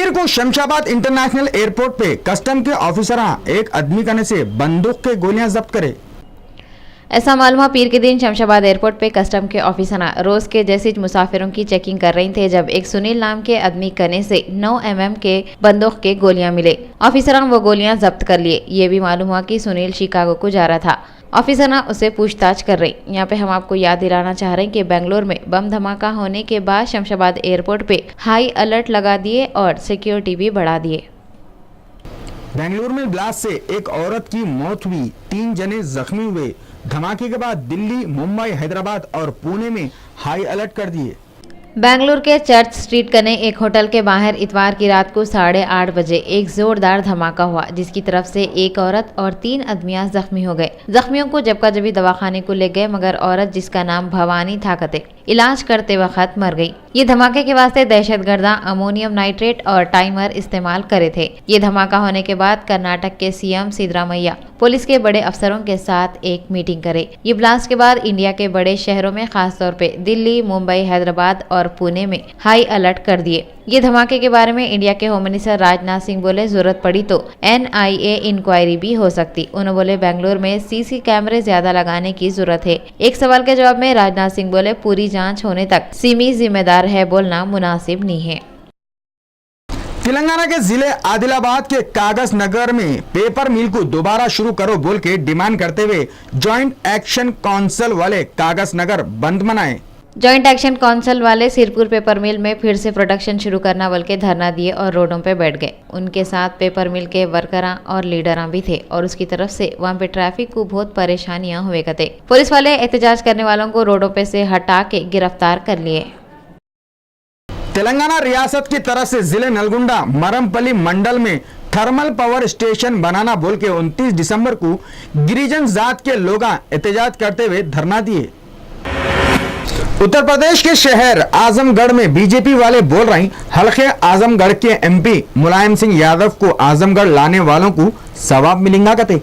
पीर को Shamshabad international airport पे custom के ऑफिसर एक आदमी कने से बंदूक के गोलियां जब्त करे। ऐसा मालूम हुआ पीर के दिन शमशाबाद एयरपोर्ट पे कस्टम के ऑफिसर रोज के जैसे मुसाफिरों की चेकिंग कर रहे थे जब एक सुनील नाम के आदमी कने से 9 mm के बंदूक के गोलियां मिले। ऑफिसर वो गोलियां जब्त कर लिए। ये भी मालूम हुआ कि सुनील शिकागो को जा रहा था। ऑफिसर उसे पूछताछ कर रही। यहाँ पे हम आपको याद दिलाना चाह रहे हैं कि बेंगलोर में बम धमाका होने के बाद शमशाबाद एयरपोर्ट पे हाई अलर्ट लगा दिए और सिक्योरिटी भी बढ़ा दिए। बेंगलुरु में ब्लास्ट से एक औरत की मौत हुई, 3 जने जख्मी हुए। धमाके के बाद दिल्ली, मुंबई, हैदराबाद और पुणे में हाई अलर्ट कर दिए। बेंगलुरु के चर्च स्ट्रीट कने एक होटल के बाहर इतवार की रात को 8:30 बजे एक जोरदार धमाका हुआ जिसकी तरफ से एक औरत और 3 आदमियां जख्मी हो गए। जख्मियों को जबका जबी दवाखाने को ले गए मगर औरत जिसका नाम भवानी था इलाज करते वक्त मर गई। ये धमाके के वास्ते दहशतगर्दा अमोनियम नाइट्रेट और टाइमर इस्तेमाल करे थे। ये धमाका होने के बाद कर्नाटक के सीएम सिद्धरामैया पुलिस के बड़े अफसरों के साथ एक मीटिंग करे। ये ब्लास्ट के बाद इंडिया के बड़े शहरों में खासतौर पे दिल्ली, मुंबई, हैदराबाद और पुणे में हाई अलर्ट कर दिए। ये धमाके के बारे में इंडिया के होम मिनिस्टर राजनाथ सिंह बोले जरूरत पड़ी तो NIA इंक्वायरी भी हो सकती। उन्होंने बोले बेंगलुरु में CC कैमरे ज्यादा लगाने की जरूरत है। एक सवाल के जवाब में राजनाथ सिंह बोले पूरी जांच होने तक सिमी जिम्मेदार है बोलना मुनासिब नहीं है। तेलंगाना के जिले आदिलाबाद के कागज नगर में पेपर मिल को दोबारा शुरू करो बोल के डिमांड करते हुए जॉइंट एक्शन काउंसिल वाले कागज नगर बंद मनाए। जॉइंट एक्शन काउंसिल वाले सिरपुर पेपर मिल में फिर से प्रोडक्शन शुरू करना बोल के धरना दिए और रोडों पे बैठ गए। उनके साथ पेपर मिल के वर्करां और लीडरां भी थे और उसकी तरफ से वहां पे ट्रैफिक को बहुत परेशानियां हुए करते। पुलिस वाले एहतजाज करने वालों को रोडों पे से हटा के गिरफ्तार कर लिए। तेलंगाना रियासत की तरफ से जिले नलगुंडा मरमपल्ली मंडल में थर्मल पावर स्टेशन बनाना बोल के 29 दिसंबर को गिरिजन जात के लोग एहतजाज करते हुए धरना दिए। उत्तर प्रदेश के शहर आजमगढ़ में बीजेपी वाले बोल रहे हल्के आजमगढ़ के MP मुलायम सिंह यादव को आजमगढ़ लाने वालों को सवाब मिलेगा कहते।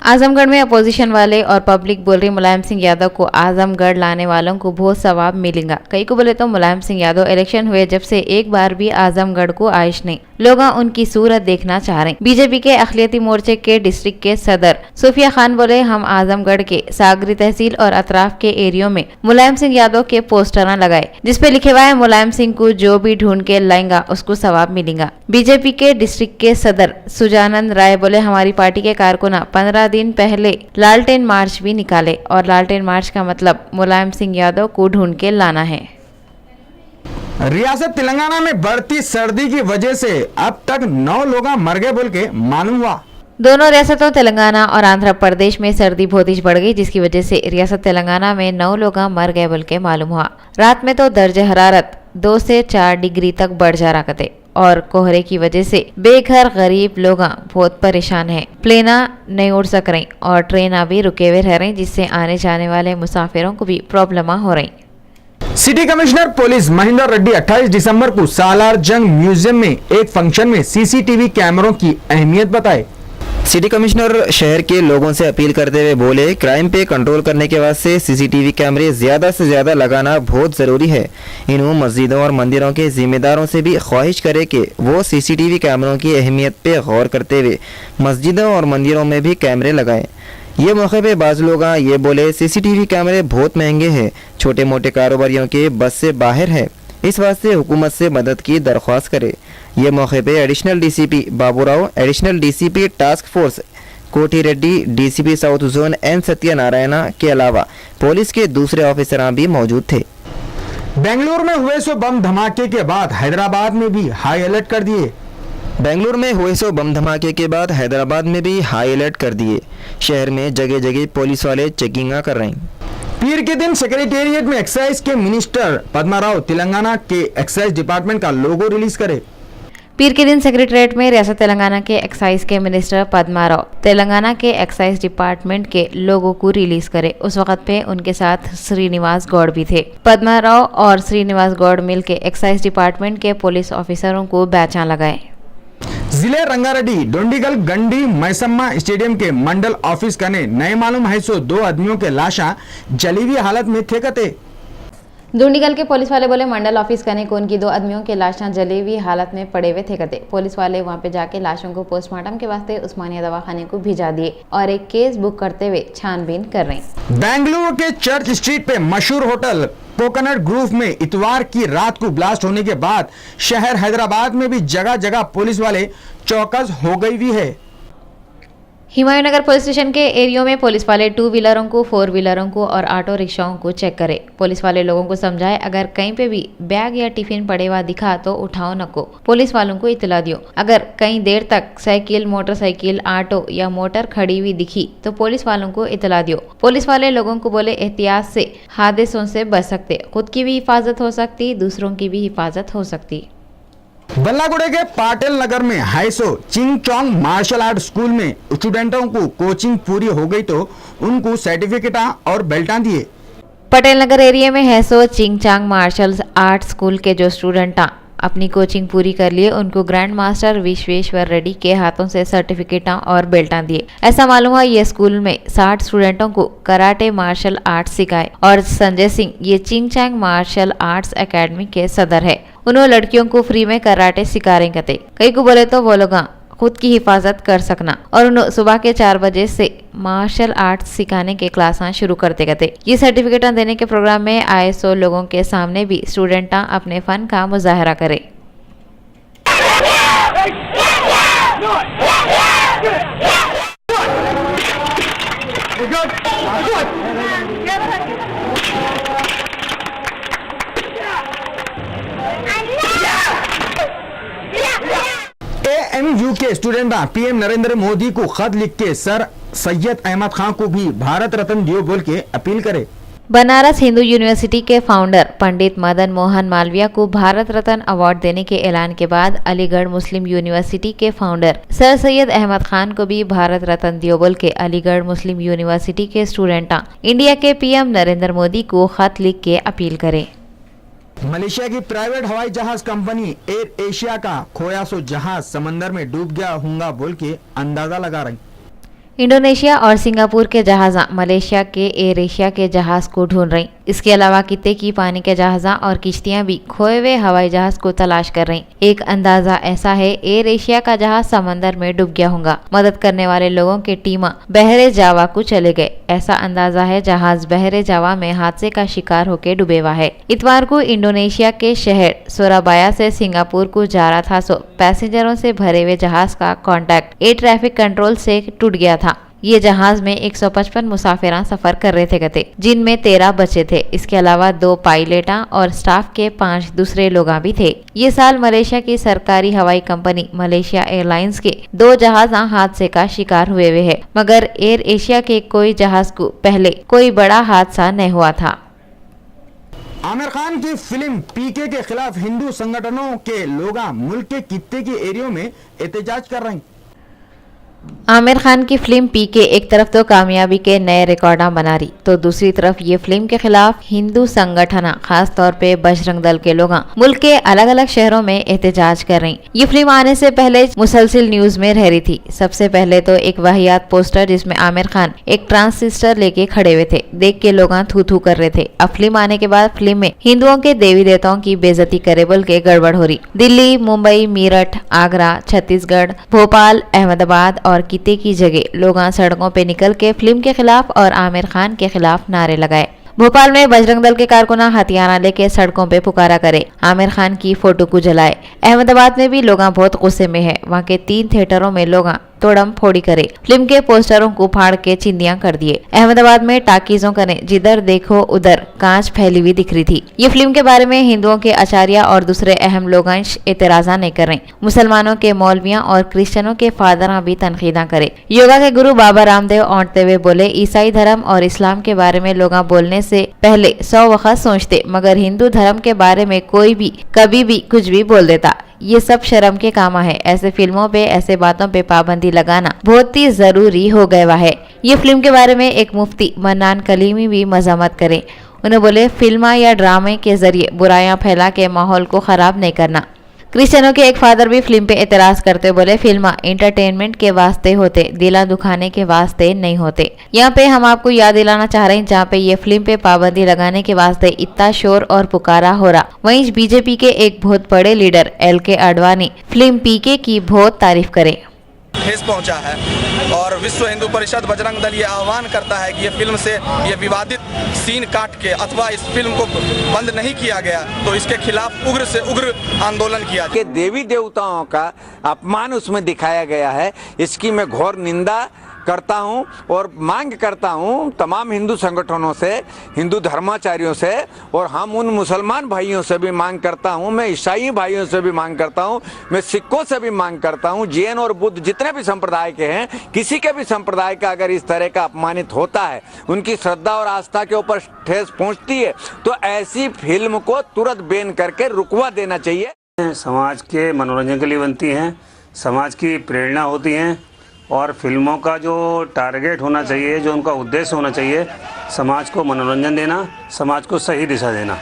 आजमगढ़ में अपोजिशन वाले और पब्लिक बोल रही मुलायम सिंह यादव को आजमगढ़ लाने वालों को बहुत सवाब मिलेगा। कई को बोले तो मुलायम सिंह यादव इलेक्शन हुए जब से एक बार भी आजमगढ़ को आइश नहीं। लोग उनकी सूरत देखना चाह रहे। बीजेपी के अखिलती मोर्चे के डिस्ट्रिक्ट के सदर सूफिया खान बोले हम आजमगढ़ के सागरी तहसील और अतराफ के एरियो में मुलायम सिंह यादव के पोस्टर लगाए जिसपे लिखे हुआ है मुलायम सिंह को जो भी ढूंढ के लाएगा उसको सवाब मिलेगा। बीजेपी के डिस्ट्रिक्ट के सदर सुजानंद राय बोले हमारी पार्टी के कारकुना 15 दिन पहले लालटेन मार्च भी निकाले और लालटेन मार्च का मतलब मुलायम सिंह यादव को ढूंढ के लाना है। रियासत तेलंगाना में बढ़ती सर्दी की वजह से अब तक 9 लोग मर गए बोल के मालूम हुआ। दोनों रियासतों तेलंगाना और आंध्र प्रदेश में सर्दी बहुत ही बढ़ गई जिसकी वजह से रियासत तेलंगाना में 9 लोग मर गए बोल के मालूम हुआ। रात में तो दर्जे हरारत 2 से 4 डिग्री तक बढ़ जा रहा करते और कोहरे की वजह से बेघर गरीब लोग बहुत परेशान हैं। प्लेना नहीं उड़ सक रही और ट्रेन भी रुके हुए रह रही जिससे आने जाने वाले मुसाफिरों को भी प्रॉब्लम हो रही। City commissioner police Mahendra Reddy 28 दिसंबर को सालार जंग म्यूजियम में एक फंक्शन में CCTV कैमरों की अहमियत बताए। सिटी कमिश्नर शहर के लोगों से अपील करते हुए बोले क्राइम पे कंट्रोल करने के वास्ते CCTV कैमरे ज़्यादा से ज़्यादा लगाना बहुत ज़रूरी है। इन्हों मस्जिदों और मंदिरों के जिम्मेदारों से भी ख्वाहिश करे कि वो CCTV कैमरों की अहमियत पे गौर करते हुए मस्जिदों और मंदिरों में भी कैमरे लगाएं। ये मौके पे बाज़ लोग ये बोले CCTV कैमरे बहुत महंगे हैं, छोटे मोटे कारोबारियों के बस से बाहर है, इस वास्ते हुकूमत से मदद की दरख्वास्त करे। ये मौके पे additional DCP Baburao, additional DCP task force Koti Reddy, DCP south zone N Satyanarayana के अलावा पुलिस के दूसरे ऑफिसर भी मौजूद थे। बेंगलुरु में हुए सो बम धमाके के बाद हैदराबाद में भी हाई अलर्ट कर दिए। बेंगलुरु में हुए सो बम धमाके के बाद हैदराबाद में भी हाई अलर्ट कर दिए। शहर में जगह जगह पुलिस वाले चेकिंग कर रहे हैं। पीर के दिन सेक्रेटेरिएट में एक्साइज के मिनिस्टर पद्मा राव तेलंगाना के एक्साइज डिपार्टमेंट का लोगो रिलीज करे। पीर के दिन सेक्रेटरीट में रियासत तेलंगाना के एक्साइज के मिनिस्टर पद्मा राव तेलंगाना के एक्साइज डिपार्टमेंट के लोगों को रिलीज करे। उस वक्त पे उनके साथ श्रीनिवास गौड़ भी थे। पद्मा राव और श्रीनिवास गौड़ मिलके एक्साइज डिपार्टमेंट के पुलिस ऑफिसरों को बैचा लगाए। जिले रंगारेड्डी डोंडीगल गंडी मैसम्मा स्टेडियम के मंडल ऑफिस कने नए मालूम है सो 2 आदमियों के लाशा जली हुई हालत में थे कते। दुंडीगल के पुलिस वाले बोले मंडल ऑफिस करने को उनकी 2 आदमियों की लाशें जली हुई हालत में पड़े हुए थे कहते। पुलिस वाले वहां पे जाके लाशों को पोस्टमार्टम के वास्ते उस्मानिया दवाखाने को भिजा दिए और एक केस बुक करते हुए छानबीन कर रहे हैं। बेंगलुरु के चर्च स्ट्रीट पे मशहूर होटल कोकोनट ग्रूव में इतवार की रात को ब्लास्ट होने के बाद शहर हैदराबाद में भी जगह जगह पुलिस वाले चौकस हो गई हुई है। हुमायूंनगर पुलिस स्टेशन के एरियो में पुलिस वाले 2 व्हीलरों को, 4 व्हीलरों को और ऑटो रिक्शाओं को चेक करे। पुलिस वाले लोगों को समझाए अगर कहीं पे भी बैग या टिफिन पड़े हुआ दिखा तो उठाओ नको, पुलिस वालों को इतला दियो। अगर कहीं देर तक साइकिल, मोटरसाइकिल, ऑटो या मोटर खड़ी हुई दिखी तो पुलिस वालों को इतला दियो। पुलिस वाले लोगों को बोले एहतियात से हादसों से बच सकते, खुद की भी हिफाजत हो सकती, दूसरों की भी हिफाजत हो सकती। बल्लागुड़े के पाटिल नगर में हाइसो चिंग चोंग मार्शल आर्ट स्कूल में स्टूडेंटों को कोचिंग पूरी हो गई तो उनको सर्टिफिकेट और बेल्टा दिए। पटेल नगर एरिया में हैसो चिंगचांग मार्शल आर्ट स्कूल के जो स्टूडेंट अपनी कोचिंग पूरी कर लिए उनको ग्रैंड मास्टर विश्वेश्वर रेड्डी के हाथों से सर्टिफिकेट और बेल्टा दिए। ऐसा मालूम हुआ ये स्कूल में 60 स्टूडेंटों को कराटे मार्शल आर्ट्स सिखाए और संजय सिंह ये चिंगचांग मार्शल आर्ट्स एकेडमी के सदर है। उन्होंने लड़कियों को फ्री में कराटे सिखा रहे कहते। कई को बोले तो वो लोग खुद की हिफाजत कर सकना और उन्होंने सुबह के 4 बजे से मार्शल आर्ट्स सिखाने के क्लास शुरू करते कहते। ये सर्टिफिकेट देने के प्रोग्राम में आए 100 लोगों के सामने भी स्टूडेंट अपने फन का मुजाहरा करे। AMU के स्टूडेंट पीएम नरेंद्र मोदी को खत लिख के सर सैयद अहमद खान को भी भारत रत्न दियो बोल के अपील करे। बनारस हिंदू यूनिवर्सिटी के फाउंडर पंडित मदन मोहन मालवीय को भारत रत्न अवार्ड देने के ऐलान के बाद अलीगढ़ मुस्लिम यूनिवर्सिटी के फाउंडर सर सैयद अहमद खान को भी भारत रत्न दियो बोल के अलीगढ़ मुस्लिम यूनिवर्सिटी के स्टूडेंट इंडिया के पीएम नरेंद्र मोदी को खत लिख के अपील करे। मलेशिया की प्राइवेट हवाई जहाज कंपनी एयर एशिया का खोया सो जहाज समंदर में डूब गया होगा बोल के अंदाजा लगा रही। इंडोनेशिया और सिंगापुर के जहाज़ा मलेशिया के एयर एशिया के जहाज को ढूंढ रही। इसके अलावा कितने की पानी के जहाज़ा और किश्तियां भी खोए हुए हवाई जहाज को तलाश कर रही। एक अंदाजा ऐसा है एयर एशिया का जहाज समंदर में डूब गया होगा। मदद करने वाले लोगों के टीम बहरे जावा को चले गए। ऐसा अंदाजा है जहाज बहरे जावा में हादसे का शिकार होकर डूबे हुआ है। इतवार को इंडोनेशिया के शहर सोराबाया से सिंगापुर को जा रहा था सो पैसेंजरों से भरे हुए जहाज का कॉन्टैक्ट एयर ट्रैफिक कंट्रोल से टूट गया था। ये जहाज में 155 मुसाफिर सफर कर रहे थे कहते, जिनमें 13 बचे थे। इसके अलावा 2 पायलट और स्टाफ के 5 दूसरे लोग भी थे। ये साल मलेशिया की सरकारी हवाई कंपनी मलेशिया एयरलाइंस के 2 जहाज हादसे का शिकार हुए हैं, मगर एयर एशिया के कोई जहाज को पहले कोई बड़ा हादसा नहीं हुआ था। आमिर खान की फिल्म पीके के खिलाफ हिंदू संगठनों के लोग मुल्क के कितने के एरियो में एहतजाज कर रहे हैं। आमिर खान की फिल्म पीके एक तरफ तो कामयाबी के नए रिकॉर्ड बना रही तो दूसरी तरफ ये फिल्म के खिलाफ हिंदू संगठन खास तौर पे बजरंग दल के लोग मुल्क के अलग अलग शहरों में एहतजाज कर रही। ये फिल्म आने से पहले मुसलसिल न्यूज में रह रही थी। सबसे पहले तो एक वाहियात पोस्टर जिसमें आमिर खान एक ट्रांसिस्टर लेके खड़े हुए थे, देख के लोग थू थू कर रहे थे। अब फिल्म आने के बाद फिल्म में हिंदुओं के देवी देवताओं की बेइज्जती करे बोल के गड़बड़ हो रही। दिल्ली, मुंबई, मेरठ, आगरा, छत्तीसगढ़, भोपाल, अहमदाबाद और किते की जगह लोग सड़कों पे निकल के फिल्म के खिलाफ और आमिर खान के खिलाफ नारे लगाए। भोपाल में बजरंग दल के कारकुना हथियार लेके सड़कों पे पुकारा करे, आमिर खान की फोटो को जलाए। अहमदाबाद में भी लोग बहुत गुस्से में है। वहाँ के 3 थिएटरों में लोग तोड़म फोड़ी करे, फिल्म के पोस्टरों को फाड़ के चिंदियां कर दिए। अहमदाबाद में टाकीजों का जिधर देखो उधर कांच फैली हुई दिख रही थी। ये फिल्म के बारे में हिंदुओं के आचार्य और दूसरे अहम लोग एतराजा नहीं कर रहे। मुसलमानों के मौलवियां और क्रिश्चियनों के फादर भी तनकीदा करे। योगा के गुरु बाबा रामदेव औंटते हुए बोले, ईसाई धर्म और इस्लाम के बारे में लोग बोलने से पहले 100 वक्त सोचते, मगर हिंदू धर्म के बारे में कोई भी कभी भी कुछ भी बोल देता। ये सब शर्म के काम है। ऐसे फिल्मों पे ऐसे बातों पे पाबंदी लगाना बहुत ही जरूरी हो गया है। ये फिल्म के बारे में एक मुफ्ती मन्नान कलीमी भी मजामत करें। उन्हें बोले, फिल्म या ड्रामे के जरिए बुराइयां फैला के माहौल को खराब नहीं करना। क्रिश्चियनों के एक फादर भी फिल्म पे एतराज करते बोले फिल्म एंटरटेनमेंट के वास्ते होते, दिला दुखाने के वास्ते नहीं होते। यहाँ पे हम आपको याद दिलाना चाह रहे हैं जहाँ पे ये फिल्म पे पाबंदी लगाने के वास्ते इतना शोर और पुकारा हो रहा, वहीं बीजेपी के एक बहुत बड़े लीडर LK आडवाणी फिल्म पीके की बहुत तारीफ करे। ठेस पहुंचा है और विश्व हिंदू परिषद बजरंग दल ये आह्वान करता है कि ये फिल्म से ये विवादित सीन काट के अथवा इस फिल्म को बंद नहीं किया गया तो इसके खिलाफ उग्र से उग्र आंदोलन किया के देवी देवताओं का अपमान उसमें दिखाया गया है। इसकी मैं घोर निंदा करता हूं और मांग करता हूं तमाम हिंदू संगठनों से, हिंदू धर्माचार्यों से, और हम उन मुसलमान भाइयों से भी मांग करता हूं, मैं ईसाई भाइयों से भी मांग करता हूं, मैं सिखों से भी मांग करता हूं, जैन और बुद्ध जितने भी संप्रदाय के हैं, किसी के भी संप्रदाय का अगर इस तरह का अपमानित होता है, उनकी श्रद्धा और आस्था के ऊपर ठेस पहुंचती है तो ऐसी फिल्म को तुरंत बैन करके रुकवा देना चाहिए। समाज के मनोरंजन के लिए बनती हैं, समाज की प्रेरणा होती हैं और फिल्मों का जो टारगेट होना चाहिए, जो उनका उद्देश्य होना चाहिए, समाज को मनोरंजन देना, समाज को सही दिशा देना।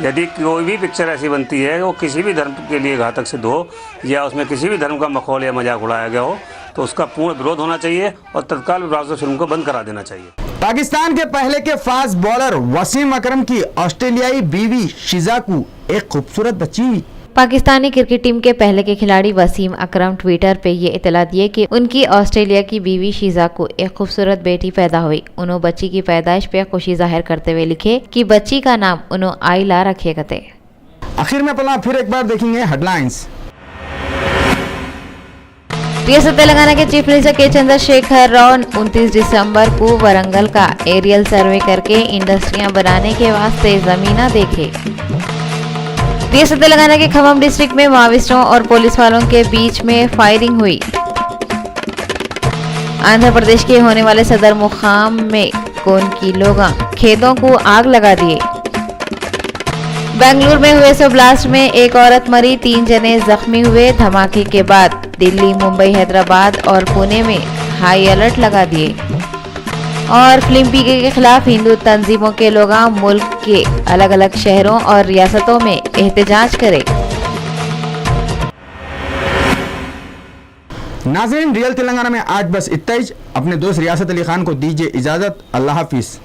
यदि कोई भी पिक्चर ऐसी बनती है वो किसी भी धर्म के लिए घातक सिद्ध हो या उसमें किसी भी धर्म का मखौल या मजाक उड़ाया गया हो तो उसका पूर्ण विरोध होना चाहिए और तत्काल विभाग से फिल्म को बंद करा देना चाहिए। पाकिस्तान के पहले के फास्ट बॉलर वसीम अकरम की ऑस्ट्रेलियाई बीवी शिजा को एक खूबसूरत बच्ची हुई। पाकिस्तानी क्रिकेट टीम के पहले के खिलाड़ी वसीम अकरम ट्विटर पे ये इतला दिए कि उनकी ऑस्ट्रेलिया की बीवी शीजा को एक खूबसूरत बेटी पैदा हुई। उन्होंने बच्ची की पैदाइश पे खुशी जाहिर करते हुए लिखे कि बच्ची का नाम उन्होंने आइला रखेगा। आखिर में पहला फिर एक बार देखेंगे हेडलाइंस। रियासत तेलंगाना के चीफ मिनिस्टर के चंद्रशेखर राव 29 दिसंबर को वरंगल का एरियल सर्वे करके इंडस्ट्रियां बनाने के वास्ते जमीना देखे। रियासत तेलंगाना के खम्मम डिस्ट्रिक्ट में माओवादियों और पुलिस वालों के बीच में फायरिंग हुई। आंध्र प्रदेश के होने वाले सदर मुकाम में कौन की लोग खेतों को आग लगा दिए। बेंगलुरु में हुए ब्लास्ट में एक औरत मरी, 3 जने जख्मी हुए। धमाके के बाद दिल्ली, मुंबई, हैदराबाद और पुणे में हाई अलर्ट लगा दिए। और फिल्म पीके के खिलाफ हिंदू तंजीमों के लोग मुल्क के अलग अलग शहरों और रियासतों में एहतजाज करें। नाज़रीन, रियल तेलंगाना में आज बस इतना ही। अपने दोस्त रियासत अली खान को दीजिए इजाजत। अल्लाह हाफिज।